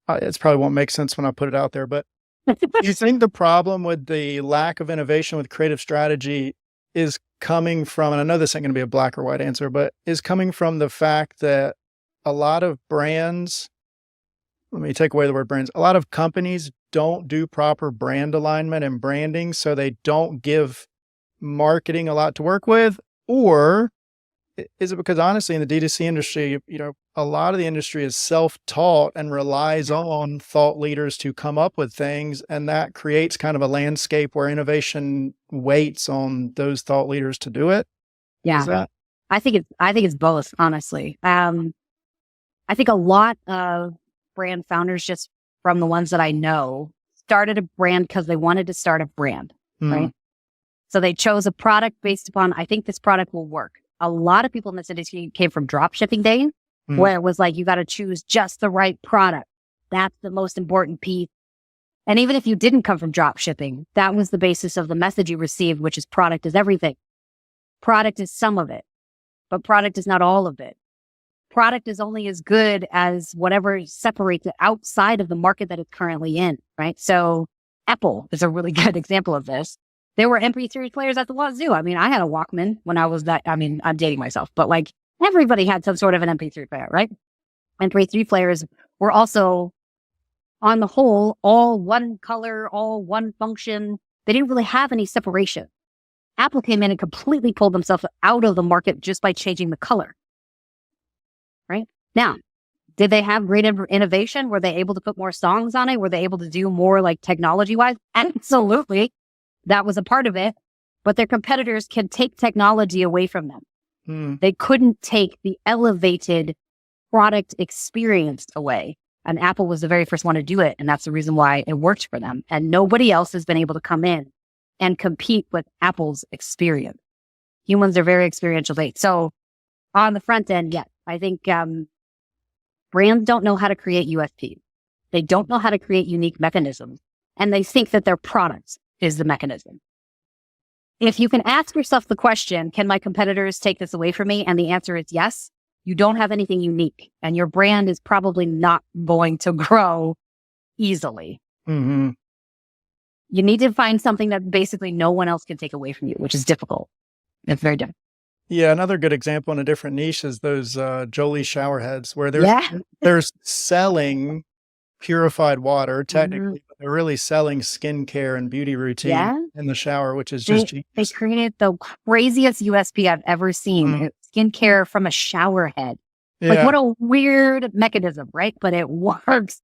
It probably won't make sense when I put it out there, but do you think the problem with the lack of innovation with creative strategy is coming from, and I know this ain't gonna be a black or white answer, but is coming from the fact that a lot of brands, let me take away the word brands, a lot of companies don't do proper brand alignment and branding, so they don't give marketing a lot to work with? Or is it because honestly in the D2C industry, a lot of the industry is self-taught and relies on thought leaders to come up with things, and that creates kind of a landscape where innovation waits on those thought leaders to do it? Is Yeah. that? I think it's both, honestly. I think a lot of brand founders, just from the ones that I know, started a brand because they wanted to start a brand, right? So they chose a product based upon, I think this product will work. A lot of people in this industry came from drop shipping days, where it was like, you got to choose just the right product. That's the most important piece. And even if you didn't come from drop shipping, that was the basis of the message you received, which is product is everything. Product is some of it, but product is not all of it. Product is only as good as whatever separates it outside of the market that it's currently in, right? So Apple is a really good example of this. There were MP3 players at the wazoo. I mean, I had a Walkman when I was I'm dating myself, but like everybody had some sort of an MP3 player, right? MP3 players were also, on the whole, all one color, all one function. They didn't really have any separation. Apple came in and completely pulled themselves out of the market just by changing the color, right? Now, did they have great innovation? Were they able to put more songs on it? Were they able to do more like technology-wise? Absolutely. That was a part of it, but their competitors can take technology away from them. They couldn't take the elevated product experience away. And Apple was the very first one to do it. And that's the reason why it worked for them. And nobody else has been able to come in and compete with Apple's experience. Humans are very experiential based. So on the front end, yes, I think brands don't know how to create USP. They don't know how to create unique mechanisms. And they think that their products is the mechanism. If you can ask yourself the question, can my competitors take this away from me? And the answer is yes. You don't have anything unique, and your brand is probably not going to grow easily. Mm-hmm. You need to find something that basically no one else can take away from you, which is difficult. It's very difficult. Yeah, another good example in a different niche is those Jolie shower heads, where they're selling purified water, technically, but they're really selling skincare and beauty routine in the shower, which is just genius. They created the craziest USP I've ever seen. Skincare from a shower head. Like, what a weird mechanism, right? But it works.